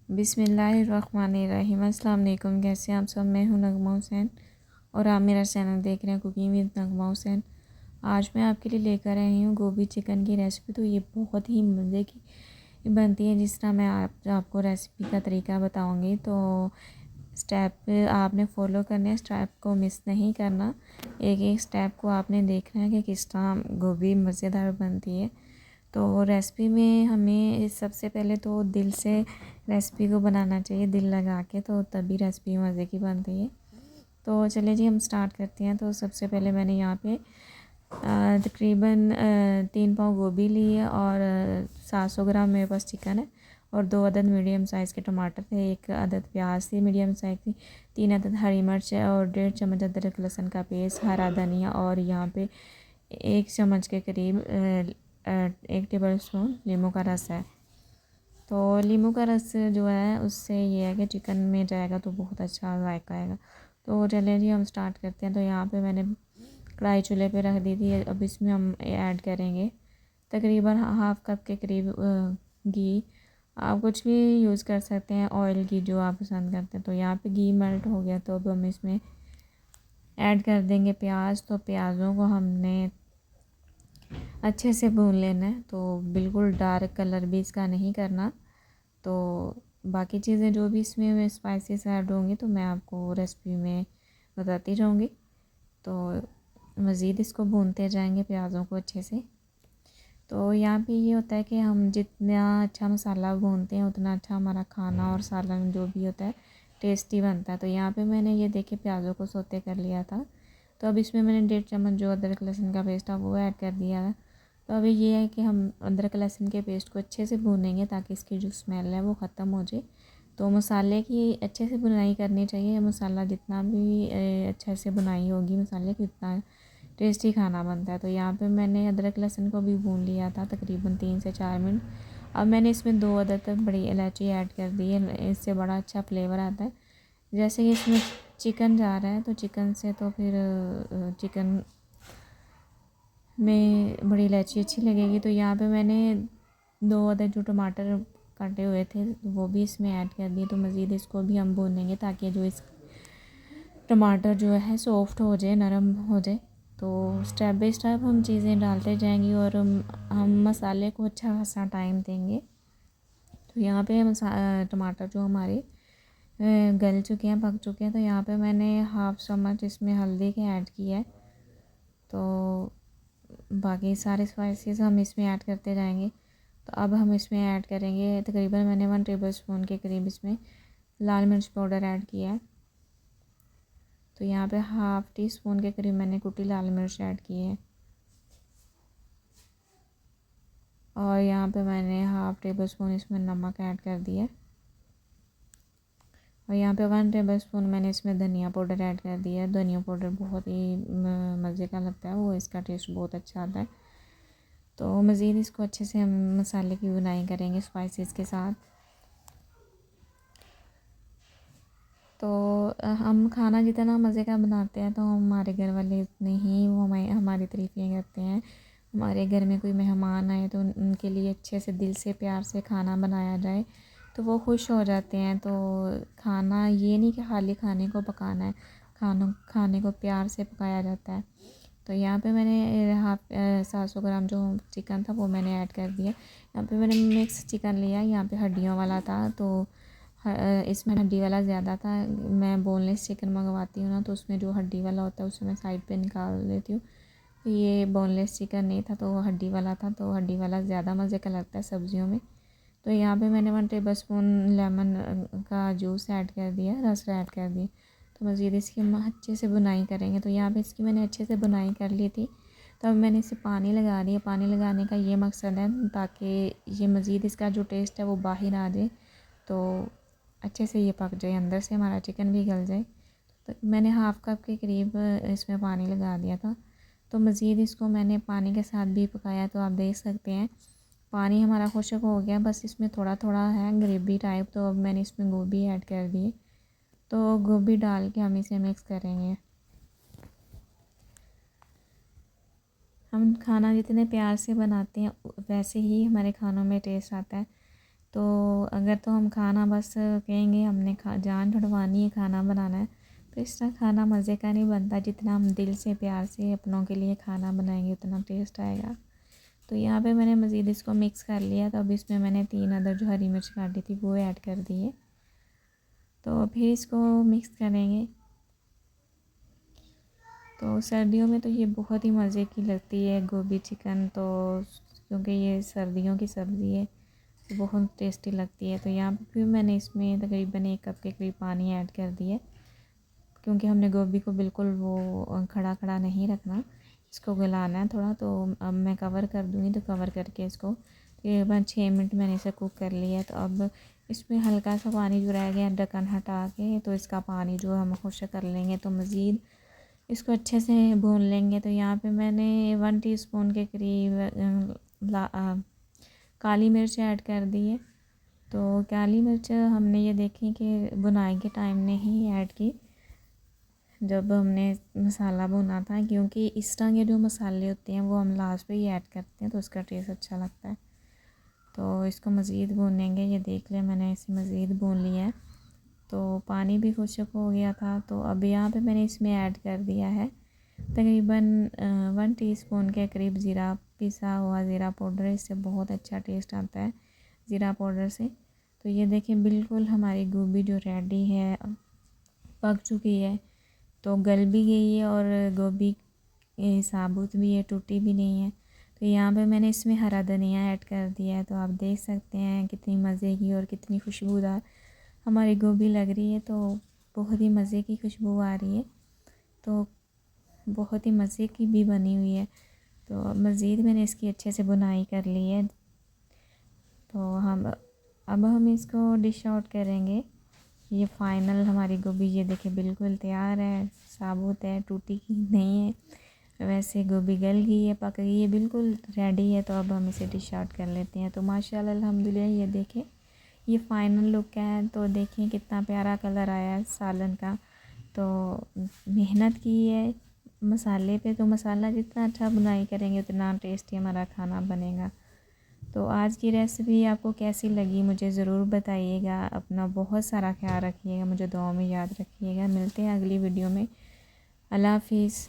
बिस्मिल्लाहिर्रहमानिर्रहीम। अस्सलाम वालेकुम। कैसे हैं आप सब? मैं हूं नगमा हुसैन और आप मेरा चैनल देख रहे हैं कुकिंग विद नगमा हुसैन। आज मैं आपके लिए लेकर आई हूं गोभी चिकन की रेसिपी। तो ये बहुत ही मज़े की बनती है। जिस तरह मैं आपको रेसिपी का तरीका बताऊंगी तो स्टेप आपने फॉलो करने हैं, स्टेप को मिस नहीं करना। एक एक स्टेप को आपने देखना है कि किस तरह गोभी मज़ेदार बनती है। तो रेसिपी में हमें सबसे पहले तो दिल से रेसिपी को बनाना चाहिए, दिल लगा के, तो तभी रेसिपी मज़े की बनती है। तो चलिए जी हम स्टार्ट करते हैं। तो सबसे पहले मैंने यहाँ पे तकरीबन 3 पाव गोभी ली है और 700 ग्राम मेरे पास चिकन है और 2 अदद मीडियम साइज़ के टमाटर थे, 1 अदद प्याज थी मीडियम साइज़ की, 3 अदद हरी मिर्च है और 1.5 चम्मच अदरक लहसुन का पेस्ट, हरा धनिया और यहाँ पे 1 चम्मच के करीब 1 टेबल स्पून नींबू का रस है। तो नींबू का रस जो है उससे ये है कि चिकन में जाएगा तो बहुत अच्छा जायका आएगा। तो चलिए जी हम स्टार्ट करते हैं। तो यहाँ पे मैंने कढ़ाई चूल्हे पे रख दी थी। अब इसमें हम ऐड करेंगे तकरीबन हाफ़ कप के करीब घी। आप कुछ भी यूज़ कर सकते हैं, ऑयल घी जो आप पसंद करते हैं। तो यहाँ पे घी मेल्ट हो गया तो अब हम इसमें ऐड कर देंगे प्याज। तो प्याज़ों को हमने अच्छे से भून लेना है, तो बिल्कुल डार्क कलर भी इसका नहीं करना। तो बाकी चीज़ें जो भी इसमें स्पाइसेस ऐड होंगी तो मैं आपको रेसिपी में बताती रहूँगी। तो मज़ीद इसको भूनते जाएंगे प्याज़ों को अच्छे से। तो यहाँ पे ये होता है कि हम जितना अच्छा मसाला भूनते हैं उतना अच्छा हमारा खाना और सालन जो भी होता है टेस्टी बनता है। तो यहाँ पे मैंने ये देखे प्याज़ों को सौते कर लिया था। तो अब इसमें मैंने 1.5 चम्मच जो अदरक लहसुन का पेस्ट था वो ऐड कर दिया है। तो अभी ये है कि हम अदरक लहसुन के पेस्ट को अच्छे से भूनेंगे ताकि इसकी जो स्मेल है वो ख़त्म हो जाए। तो मसाले की अच्छे से बुनाई करनी चाहिए। मसाला जितना भी अच्छे से बुनाई होगी मसाले की उतना टेस्टी खाना बनता है। तो यहाँ पे मैंने अदरक लहसुन को भी भून लिया था तकरीबन 3 से 4 मिनट। अब मैंने इसमें 2 अदद तक बड़ी इलायची ऐड कर दी है, इससे बड़ा अच्छा फ्लेवर आता है। जैसे कि इसमें चिकन जा रहा है तो चिकन से तो फिर चिकन में बड़ी इलायची अच्छी लगेगी। तो यहाँ पे मैंने 2 अदद जो टमाटर काटे हुए थे वो भी इसमें ऐड कर दिए। तो मज़ीद इसको भी हम भूनेंगे ताकि जो इस टमाटर जो है सॉफ्ट हो जाए, नरम हो जाए। तो स्टेप बाय स्टेप हम चीज़ें डालते जाएंगे और हम मसाले को अच्छा खासा टाइम देंगे। तो यहाँ पे टमाटर जो हमारे गल चुके हैं, पक चुके हैं। तो यहाँ पे मैंने हाफ़ चम्मच इसमें हल्दी के ऐड किया है। तो बाकी सारे स्पाइसेस हम इसमें ऐड करते जाएंगे। तो अब हम इसमें ऐड करेंगे तकरीबन मैंने 1 टेबल स्पून के करीब इसमें लाल मिर्च पाउडर ऐड किया है। तो यहाँ पे हाफ़ टी स्पून के करीब मैंने कुटी लाल मिर्च ऐड की है और यहाँ पे मैंने हाफ़ टेबल स्पून इसमें नमक ऐड कर दिया है और यहाँ पे 1 टेबल स्पून मैंने इसमें धनिया पाउडर ऐड कर दिया है। धनिया पाउडर बहुत ही मज़े का लगता है, वो इसका टेस्ट बहुत अच्छा आता है। तो मज़ीद इसको अच्छे से हम मसाले की बुनाई करेंगे स्पाइसेस के साथ। तो हम खाना जितना मज़े का बनाते हैं तो हमारे घर वाले उतने ही वो हमारी तारीफ़ें करते हैं। हमारे घर में कोई मेहमान आए तो उनके लिए अच्छे से दिल से प्यार से खाना बनाया जाए तो वो खुश हो जाते हैं। तो खाना ये नहीं कि खाली खाने को पकाना है, खाने को प्यार से पकाया जाता है। तो यहाँ पे मैंने 700 ग्राम जो चिकन था वो मैंने ऐड कर दिया। यहाँ पे मैंने मिक्स चिकन लिया, यहाँ पे हड्डियों वाला था तो इसमें हड्डी वाला ज़्यादा था। मैं बोनलेस चिकन मंगवाती हूँ ना तो उसमें जो हड्डी वाला होता है उसे मैं साइड पे निकाल देती हूँ। तो ये बोनलेस चिकन नहीं था तो वो हड्डी वाला था, तो हड्डी वाला ज़्यादा मज़े का लगता है सब्जियों में। तो यहाँ पे मैंने 1 टेबल स्पून लेमन का जूस ऐड कर दिया, रस ऐड कर दिया। तो मज़ीद इसकी हम अच्छे से बुनाई करेंगे। तो यहाँ पे इसकी मैंने अच्छे से बुनाई कर ली थी। तो अब मैंने इसे पानी लगा दिया। पानी लगाने का ये मकसद है ताकि ये मज़ीद इसका जो टेस्ट है वो बाहर आ जाए, तो अच्छे से ये पक जाए, अंदर से हमारा चिकन भी गल जाए। तो मैंने हाफ़ कप के करीब इसमें पानी लगा दिया था। तो मज़ीद इसको मैंने पानी के साथ भी पकाया। तो आप देख सकते हैं पानी हमारा खुश्क हो गया, बस इसमें थोड़ा थोड़ा है ग्रेवी टाइप। तो अब मैंने इसमें गोभी ऐड कर दी। तो गोभी डाल के हम इसे मिक्स करेंगे। हम खाना जितने प्यार से बनाते हैं वैसे ही हमारे खानों में टेस्ट आता है। तो अगर तो हम खाना बस कहेंगे हमने जान छुड़वानी है, खाना बनाना है, तो इस तरह खाना मज़े का नहीं बनता। जितना हम दिल से प्यार से अपनों के लिए खाना बनाएंगे उतना टेस्ट आएगा। तो यहाँ पे मैंने मज़ीद इसको मिक्स कर लिया। तो अब इसमें मैंने 3 अदर जो हरी मिर्च काटी थी वो ऐड कर दी है। तो फिर इसको मिक्स करेंगे। तो सर्दियों में तो ये बहुत ही मज़े की लगती है गोभी चिकन, तो क्योंकि ये सर्दियों की सब्ज़ी है तो बहुत टेस्टी लगती है। तो यहाँ पे फिर मैंने इसमें तकरीबन 1 कप के करीब पानी ऐड कर दिया, क्योंकि हमने गोभी को बिल्कुल वो खड़ा खड़ा नहीं रखना, इसको गलाना है थोड़ा। तो अब मैं कवर कर दूँगी। तो कवर करके इसको तकरीबन 6 मिनट मैंने इसे कुक कर लिया है। तो अब इसमें हल्का सा पानी जो रह गया ढक्कन हटा के, तो इसका पानी जो हम खुश्क कर लेंगे। तो मज़ीद इसको अच्छे से भून लेंगे। तो यहाँ पे मैंने 1 टीस्पून के करीब काली मिर्च ऐड कर दी है। तो काली मिर्च हमने ये देखी कि बुनाई के टाइम ने ही ऐड की, जब हमने मसाला भुना था, क्योंकि इस तरह के जो मसाले होते हैं वो हम लास्ट पे ही ऐड करते हैं तो उसका टेस्ट अच्छा लगता है। तो इसको मज़ीद भूनेंगे। ये देख लें मैंने इसे मज़ीद भून लिया है। तो पानी भी खुश्क हो गया था। तो अब यहाँ पे मैंने इसमें ऐड कर दिया है तकरीबन 1 टीस्पून के करीब ज़ीरा, पिसा हुआ ज़ीरा पाउडर। इससे बहुत अच्छा टेस्ट आता है ज़ीरा पाउडर से। तो ये देखिए बिल्कुल हमारी गोभी जो रेडी है, पक चुकी है, तो गल भी गई है और गोभी साबुत भी है, टूटी भी नहीं है। तो यहाँ पे मैंने इसमें हरा धनिया ऐड कर दिया है। तो आप देख सकते हैं कितनी मज़े की और कितनी खुशबूदार हमारी गोभी लग रही है। तो बहुत ही मज़े की खुशबू आ रही है, तो बहुत ही मज़े की भी बनी हुई है। तो मज़ीद मैंने इसकी अच्छे से बुनाई कर ली है। तो अब हम इसको डिश आउट करेंगे। ये फ़ाइनल हमारी गोभी ये देखिए बिल्कुल तैयार है, साबुत है, टूटी की नहीं है, वैसे गोभी गल गई है, पक गई है, बिल्कुल रेडी है। तो अब हम इसे डिश आउट कर लेते हैं। तो माशाल्लाह अल्हम्दुलिल्लाह ये देखें ये फ़ाइनल लुक है। तो देखें कितना प्यारा कलर आया है सालन का। तो मेहनत की है मसाले पे, तो मसाला जितना अच्छा बुनाई करेंगे उतना टेस्टी हमारा खाना बनेगा। तो आज की रेसिपी आपको कैसी लगी मुझे ज़रूर बताइएगा। अपना बहुत सारा ख्याल रखिएगा, मुझे दुआ में याद रखिएगा। मिलते हैं अगली वीडियो में। अल्लाह हाफिज़।